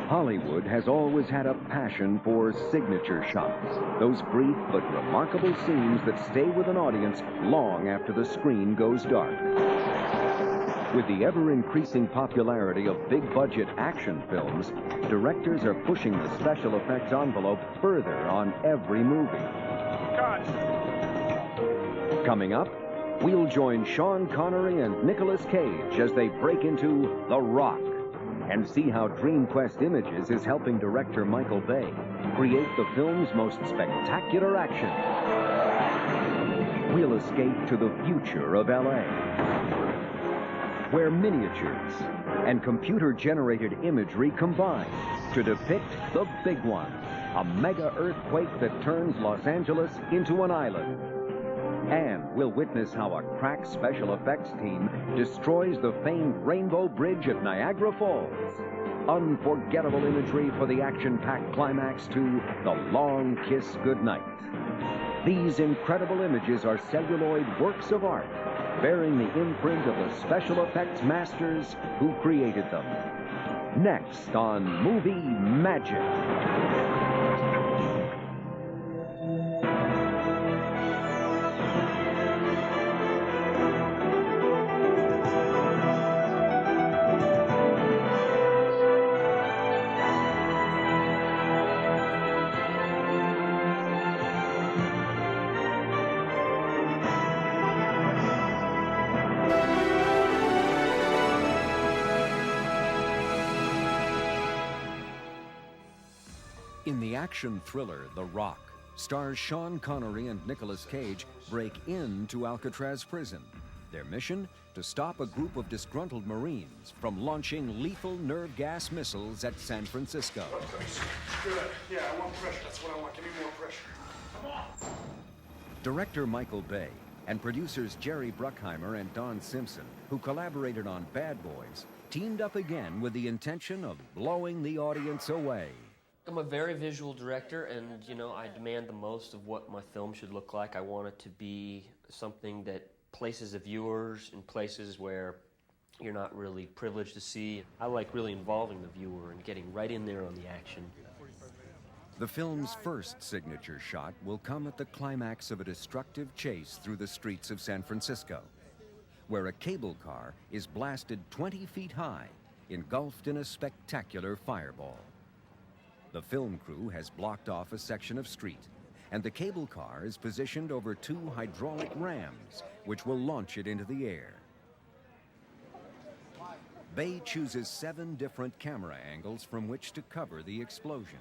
Hollywood has always had a passion for signature shots, those brief but remarkable scenes that stay with an audience long after the screen goes dark. With the ever-increasing popularity of big-budget action films, directors are pushing the special effects envelope further on every movie. Cut. Coming up, we'll join Sean Connery and Nicolas Cage as they break into The Rock and see how DreamQuest Images is helping director Michael Bay create the film's most spectacular action. We'll escape to the future of L.A., where miniatures and computer-generated imagery combine to depict the big one, a mega earthquake that turns Los Angeles into an island. And we'll witness how a crack special effects team destroys the famed Rainbow Bridge at Niagara Falls. Unforgettable imagery for the action-packed climax to The Long Kiss Goodnight. These incredible images are celluloid works of art, bearing the imprint of the special effects masters who created them. Next on Movie Magic. In the action thriller, The Rock, stars Sean Connery and Nicolas Cage break into Alcatraz prison. Their mission? To stop a group of disgruntled Marines from launching lethal nerve gas missiles at San Francisco. Good. Yeah, I want pressure. That's what I want. Give me more pressure. Come on. Director Michael Bay and producers Jerry Bruckheimer and Don Simpson, who collaborated on Bad Boys, teamed up again with the intention of blowing the audience away. I'm a very visual director, and I demand the most of what my film should look like. I want it to be something that places the viewers in places where you're not really privileged to see. I like really involving the viewer and getting right in there on the action. The film's first signature shot will come at the climax of a destructive chase through the streets of San Francisco, where a cable car is blasted 20 feet high, engulfed in a spectacular fireball. The film crew has blocked off a section of street, and the cable car is positioned over 2 hydraulic rams, which will launch it into the air. Bay chooses 7 different camera angles from which to cover the explosion.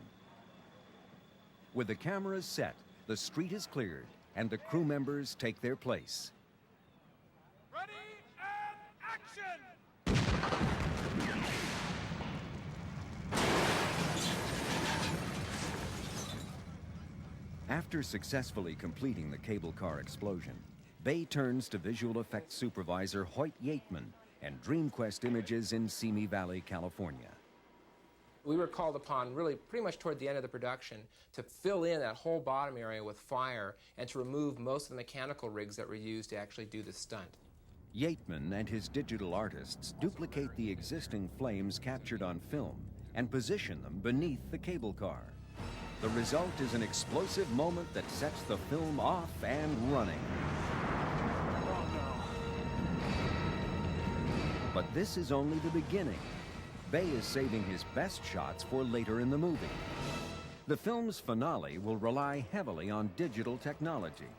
With the cameras set, the street is cleared, and the crew members take their place. Ready and action! After successfully completing the cable car explosion, Bay turns to visual effects supervisor Hoyt Yateman and DreamQuest Images in Simi Valley, California. We were called upon really pretty much toward the end of the production to fill in that whole bottom area with fire and to remove most of the mechanical rigs that were used to actually do the stunt. Yateman and his digital artists duplicate the existing flames captured on film and position them beneath the cable car. The result is an explosive moment that sets the film off and running. Oh, no. But this is only the beginning. Bay is saving his best shots for later in the movie. The film's finale will rely heavily on digital technology.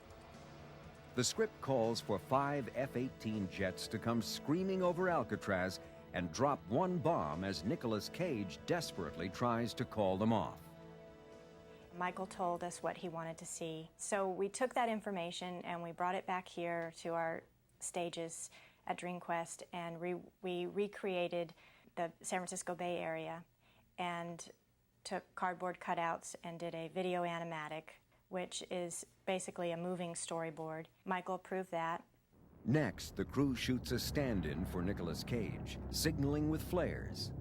The script calls for 5 F-18 jets to come screaming over Alcatraz and drop one bomb as Nicolas Cage desperately tries to call them off. Michael told us what he wanted to see. So we took that information and we brought it back here to our stages at DreamQuest, and we recreated the San Francisco Bay Area and took cardboard cutouts and did a video animatic, which is basically a moving storyboard. Michael approved that. Next, the crew shoots a stand-in for Nicolas Cage, signaling with flares.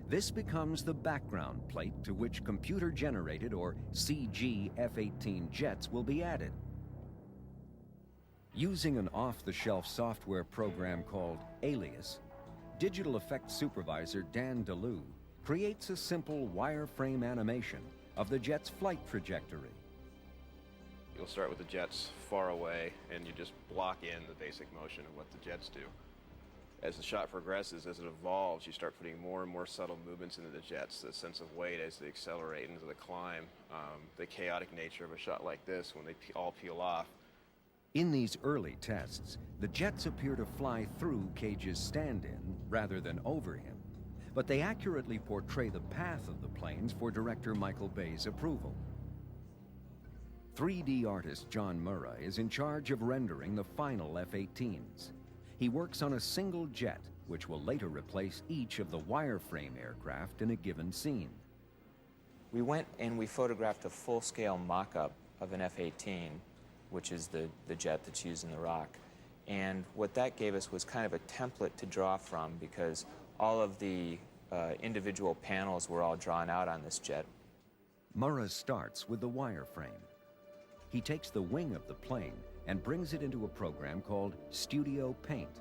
This becomes the background plate to which computer-generated, or CG, F-18 jets will be added. Using an off-the-shelf software program called Alias, digital effects supervisor Dan DeLue creates a simple wireframe animation of the jet's flight trajectory. You'll start with the jets far away, and you just block in the basic motion of what the jets do. As the shot progresses, as it evolves, you start putting more and more subtle movements into the jets, the sense of weight as they accelerate into the climb, the chaotic nature of a shot like this when they all peel off. In these early tests, the jets appear to fly through Cage's stand-in rather than over him, but they accurately portray the path of the planes for director Michael Bay's approval. 3D artist John Murrah is in charge of rendering the final F-18s. He works on a single jet, which will later replace each of the wireframe aircraft in a given scene. We went and we photographed a full-scale mock-up of an F-18, which is the jet that's used in the Rock. And what that gave us was kind of a template to draw from, because all of the individual panels were all drawn out on this jet. Murrah starts with the wireframe. He takes the wing of the plane and brings it into a program called Studio Paint,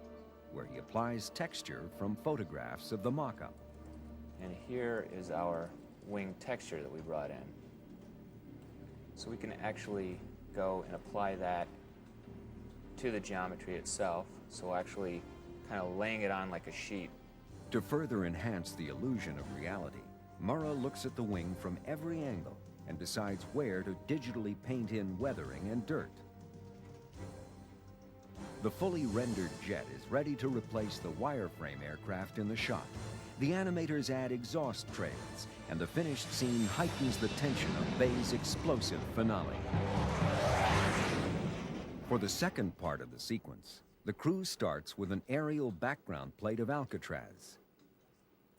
where he applies texture from photographs of the mock-up. And here is our wing texture that we brought in. So we can actually go and apply that to the geometry itself, so actually kind of laying it on like a sheet. To further enhance the illusion of reality, Murrah looks at the wing from every angle and decides where to digitally paint in weathering and dirt. The fully rendered jet is ready to replace the wireframe aircraft in the shot. The animators add exhaust trails, and the finished scene heightens the tension of Bay's explosive finale. For the second part of the sequence, the crew starts with an aerial background plate of Alcatraz,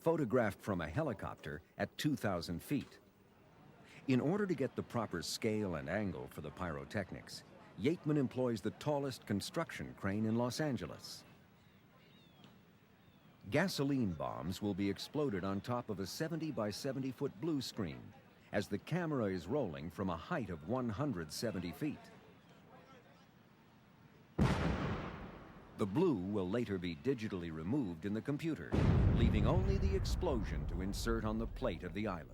photographed from a helicopter at 2,000 feet. In order to get the proper scale and angle for the pyrotechnics, Yateman employs the tallest construction crane in Los Angeles. Gasoline bombs will be exploded on top of a 70 by 70 foot blue screen as the camera is rolling from a height of 170 feet. The blue will later be digitally removed in the computer, leaving only the explosion to insert on the plate of the island.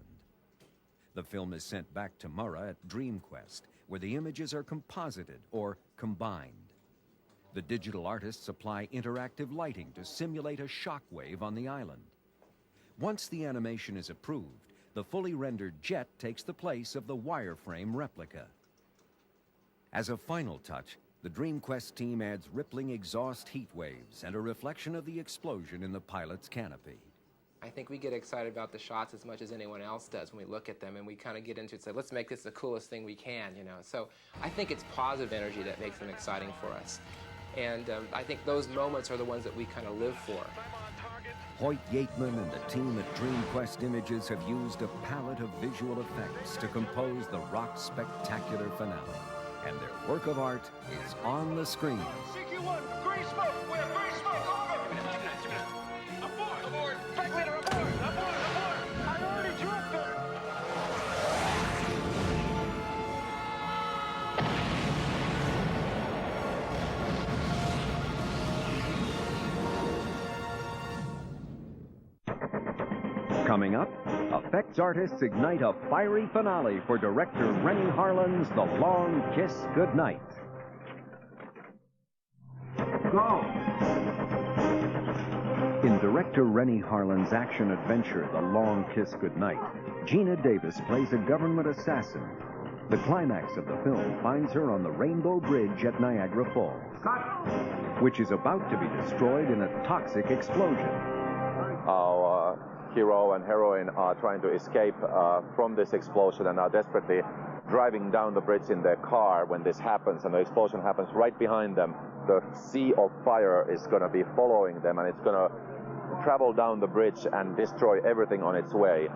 The film is sent back to Murrah at DreamQuest, where the images are composited or combined. The digital artists apply interactive lighting to simulate a shock wave on the island. Once the animation is approved, the fully rendered jet takes the place of the wireframe replica. As a final touch, the DreamQuest team adds rippling exhaust heat waves and a reflection of the explosion in the pilot's canopy. I think we get excited about the shots as much as anyone else does when we look at them, and we kind of get into it and say, let's make this the coolest thing we can, you know. So I think it's positive energy that makes them exciting for us. And I think those moments are the ones that we kind of live for. Hoyt Yateman and the team at DreamQuest Images have used a palette of visual effects to compose the Rock's spectacular finale. And their work of art is on the screen. CQ1, green smoke! We have green smoke! Over! Aboard! Aboard! Flight leader, aboard! Aboard! Aboard! I already dropped it! Coming up, effects artists ignite a fiery finale for director Rennie Harlin's The Long Kiss Goodnight. Go! In director Rennie Harlin's action-adventure The Long Kiss Goodnight, Gina Davis plays a government assassin. The climax of the film finds her on the Rainbow Bridge at Niagara Falls, which is about to be destroyed in a toxic explosion. Our hero and heroine are trying to escape from this explosion and are desperately driving down the bridge in their car when this happens, and the explosion happens right behind them. The sea of fire is going to be following them, and it's going to travel down the bridge and destroy everything on its way.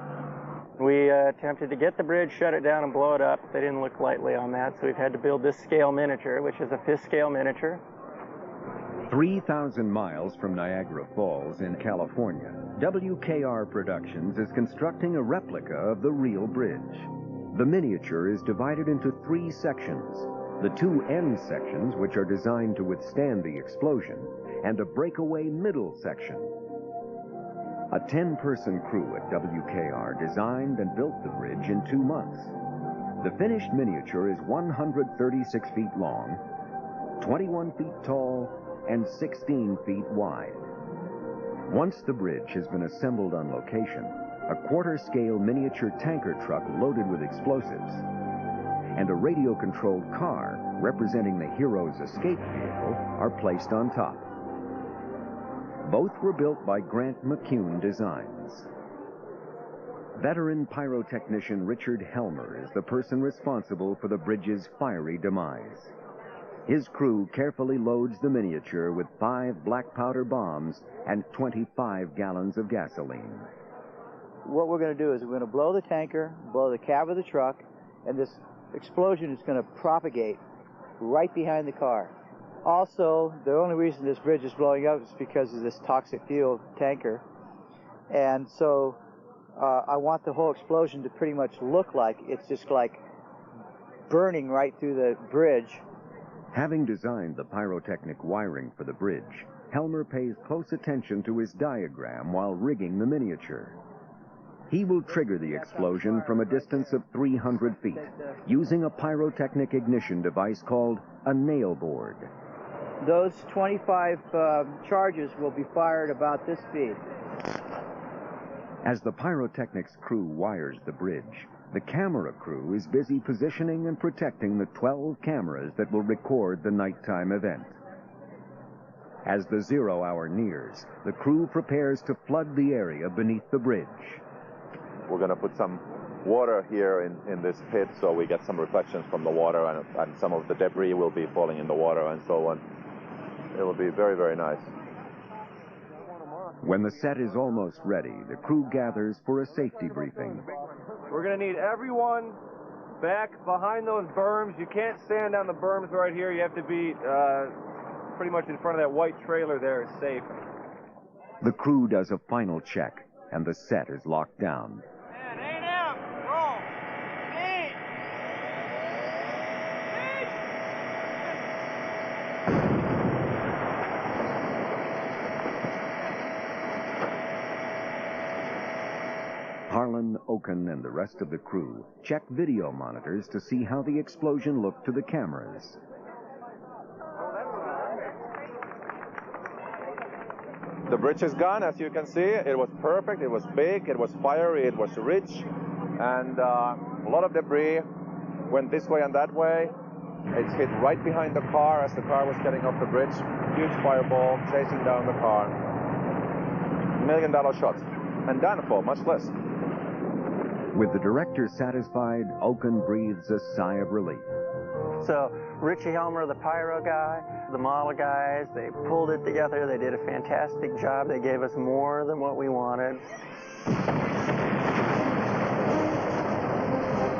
We attempted to get the bridge, shut it down, and blow it up. They didn't look lightly on that, so we've had to build this scale miniature, which is a fifth scale miniature. 3,000 miles from Niagara Falls in California, WKR Productions is constructing a replica of the real bridge. The miniature is divided into 3 sections, the 2 end sections which are designed to withstand the explosion, and a breakaway middle section. A 10-person crew at WKR designed and built the bridge in 2 months. The finished miniature is 136 feet long, 21 feet tall, and 16 feet wide. Once the bridge has been assembled on location, a quarter-scale miniature tanker truck loaded with explosives and a radio-controlled car representing the hero's escape vehicle are placed on top. Both were built by Grant McCune Designs. Veteran pyrotechnician Richard Helmer is the person responsible for the bridge's fiery demise. His crew carefully loads the miniature with 5 black powder bombs and 25 gallons of gasoline. What we're going to do is we're going to blow the tanker, blow the cab of the truck, and this explosion is going to propagate right behind the car. Also, the only reason this bridge is blowing up is because of this toxic fuel tanker. And so I want the whole explosion to pretty much look like it's just like burning right through the bridge. Having designed the pyrotechnic wiring for the bridge, Helmer pays close attention to his diagram while rigging the miniature. He will trigger the explosion from a distance of 300 feet using a pyrotechnic ignition device called a nail board. Those 25 charges will be fired about this speed. As the pyrotechnics crew wires the bridge, the camera crew is busy positioning and protecting the 12 cameras that will record the nighttime event. As the 0 hour nears, the crew prepares to flood the area beneath the bridge. We're going to put some water here in this pit so we get some reflections from the water, and some of the debris will be falling in the water and so on. It will be very, very nice. When the set is almost ready, the crew gathers for a safety briefing. We're going to need everyone back behind those berms. You can't stand on the berms right here. You have to be pretty much in front of that white trailer there. It's safe. The crew does a final check, and the set is locked down. Harlan, Oken, and the rest of the crew check video monitors to see how the explosion looked to the cameras. The bridge is gone, as you can see. It was perfect, it was big, it was fiery, it was rich, and a lot of debris went this way and that way. It's hit right behind the car as the car was getting off the bridge. Huge fireball chasing down the car. $1 million shots, and done for much less. With the director satisfied, Oken breathes a sigh of relief. So Richie Helmer, the pyro guy, the model guys, they pulled it together. They did a fantastic job. They gave us more than what we wanted.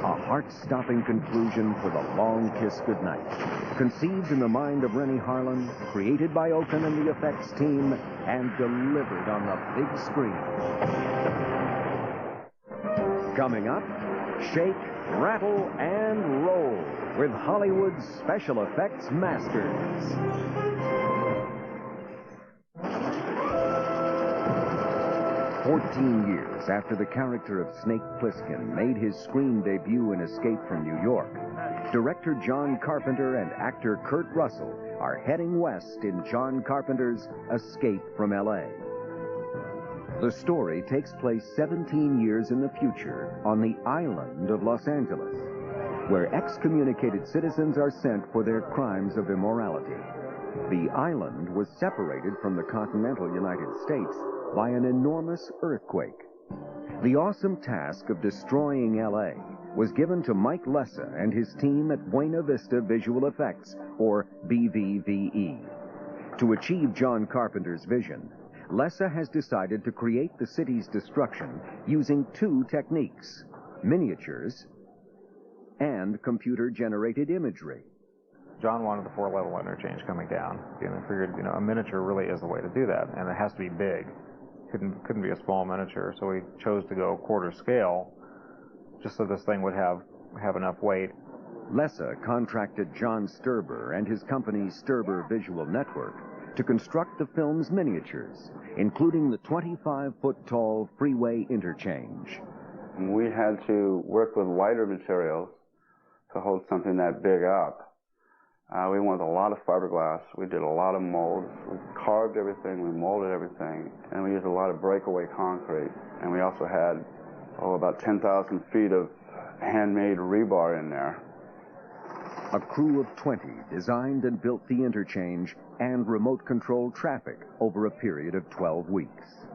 A heart-stopping conclusion for the long kiss goodnight. Conceived in the mind of Rennie Harlan, created by Oken and the effects team, and delivered on the big screen. Coming up, shake, rattle, and roll with Hollywood's special effects masters. 14 years after the character of Snake Plissken made his screen debut in Escape from New York, director John Carpenter and actor Kurt Russell are heading west in John Carpenter's Escape from L.A. The story takes place 17 years in the future on the island of Los Angeles, where excommunicated citizens are sent for their crimes of immorality. The island was separated from the continental United States by an enormous earthquake. The awesome task of destroying L.A. was given to Mike Lessa and his team at Buena Vista Visual Effects, or BVVE. To achieve John Carpenter's vision, Lessa has decided to create the city's destruction using 2 techniques: miniatures and computer-generated imagery. John wanted the 4-level interchange coming down, and I figured, a miniature really is the way to do that, and it has to be big. Couldn't be a small miniature, so we chose to go quarter scale, just so this thing would have enough weight. Lessa contracted John Sturber and his company Sturber Visual Network to construct the film's miniatures, including the 25-foot-tall freeway interchange. We had to work with lighter materials to hold something that big up. We went with a lot of fiberglass. We did a lot of molds. We carved everything. We molded everything. And we used a lot of breakaway concrete. And we also had, about 10,000 feet of handmade rebar in there. A crew of 20 designed and built the interchange and remote-controlled traffic over a period of 12 weeks.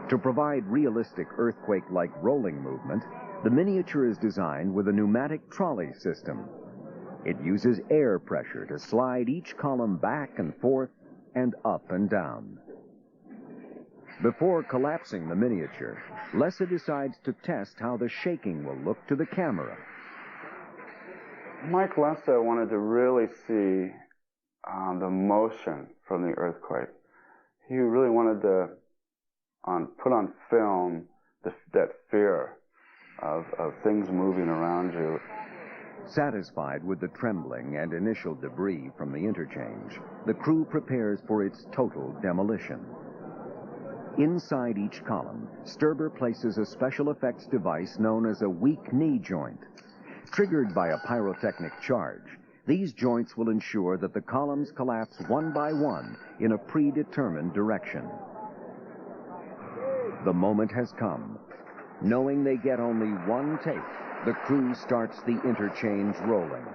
To provide realistic earthquake-like rolling movement, the miniature is designed with a pneumatic trolley system. It uses air pressure to slide each column back and forth and up and down. Before collapsing the miniature, Lessa decides to test how the shaking will look to the camera. Mike Lessa wanted to really see the motion from the earthquake. He really wanted to put on film that fear of things moving around you. Satisfied with the trembling and initial debris from the interchange, the crew prepares for its total demolition. Inside each column, Sturber places a special effects device known as a weak knee joint. Triggered by a pyrotechnic charge, these joints will ensure that the columns collapse one by one in a predetermined direction. The moment has come. Knowing they get only one take, the crew starts the interchange rolling.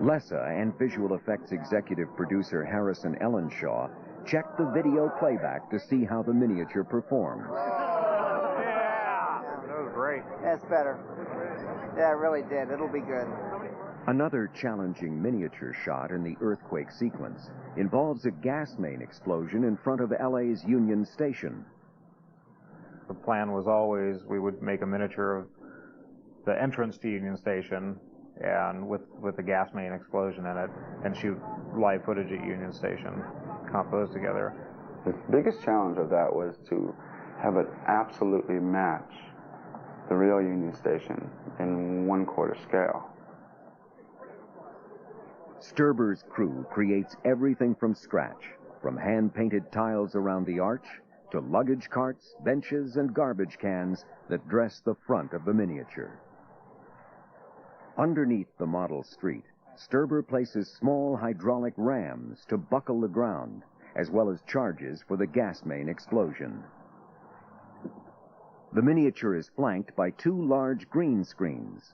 Lessa and visual effects executive producer Harrison Ellenshaw checked the video playback to see how the miniature performs. Yeah! That was great. That's better. Yeah, it really did. It'll be good. Another challenging miniature shot in the earthquake sequence involves a gas main explosion in front of LA's Union Station. The plan was always we would make a miniature of the entrance to Union Station and with the gas main explosion in it and shoot live footage at Union Station, composed together. The biggest challenge of that was to have it absolutely match the real Union Station in 1/4 scale. Sturber's crew creates everything from scratch, from hand-painted tiles around the arch to luggage carts, benches, and garbage cans that dress the front of the miniature. Underneath the model street, Sturber places small hydraulic rams to buckle the ground, as well as charges for the gas main explosion. The miniature is flanked by 2 large green screens.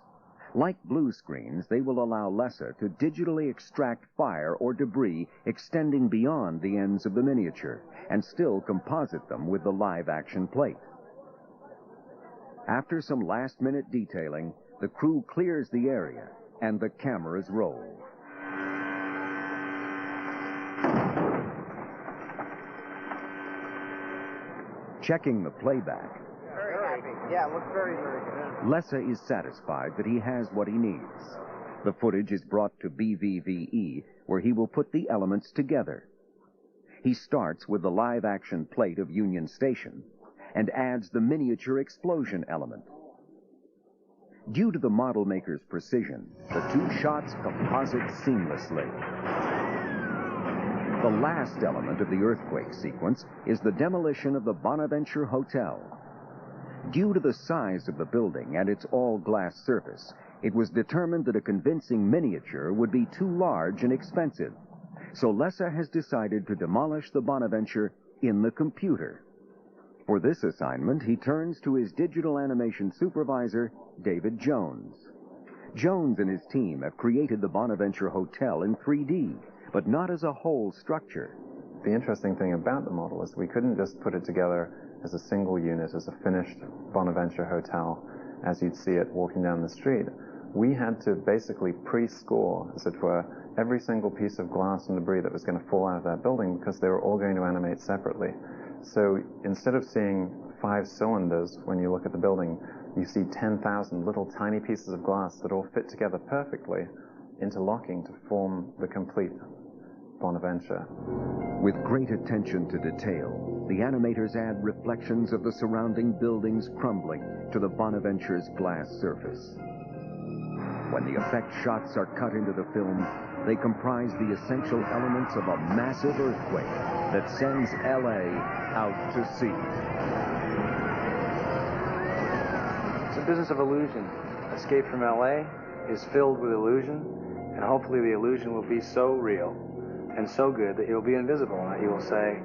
Like blue screens, they will allow Lessa to digitally extract fire or debris extending beyond the ends of the miniature and still composite them with the live-action plate. After some last-minute detailing, the crew clears the area and the cameras roll. Checking the playback, Very happy. Yeah, it looks very, very good. Lessa is satisfied that he has what he needs. The footage is brought to BVVE, where he will put the elements together. He starts with the live-action plate of Union Station and adds the miniature explosion element. Due to the model maker's precision, the 2 shots composite seamlessly. The last element of the earthquake sequence is the demolition of the Bonaventure Hotel. Due to the size of the building and its all-glass surface, it was determined that a convincing miniature would be too large and expensive. So Lessa has decided to demolish the Bonaventure in the computer. For this assignment, he turns to his digital animation supervisor, David Jones. Jones and his team have created the Bonaventure Hotel in 3D, but not as a whole structure. The interesting thing about the model is we couldn't just put it together as a single unit, as a finished Bonaventure Hotel, as you'd see it walking down the street. We had to basically pre-score, as it were, every single piece of glass and debris that was going to fall out of that building because they were all going to animate separately. So instead of seeing 5 cylinders when you look at the building, you see 10,000 little tiny pieces of glass that all fit together perfectly, interlocking to form the complete Bonaventure. With great attention to detail, the animators add reflections of the surrounding buildings crumbling to the Bonaventure's glass surface. When the effect shots are cut into the film, they comprise the essential elements of a massive earthquake that sends LA out to sea. It's a business of illusion. Escape from LA is filled with illusion, and hopefully the illusion will be so real and so good that you'll be invisible, and that you will say,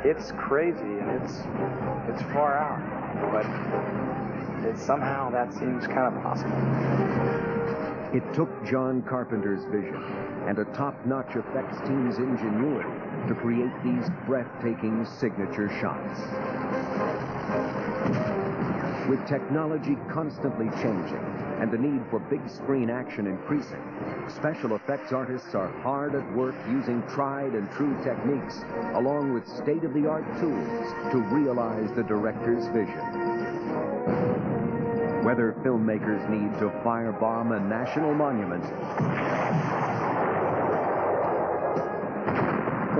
it's crazy and it's far out, but somehow that seems kind of possible. It took John Carpenter's vision and a top-notch effects team's ingenuity to create these breathtaking signature shots. With technology constantly changing and the need for big screen action increasing, special effects artists are hard at work using tried and true techniques along with state-of-the-art tools to realize the director's vision. Whether filmmakers need to firebomb a national monument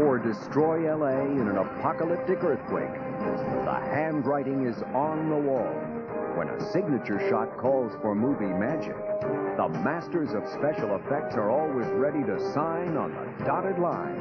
or destroy LA in an apocalyptic earthquake, the handwriting is on the wall. When a signature shot calls for movie magic, the masters of special effects are always ready to sign on the dotted line.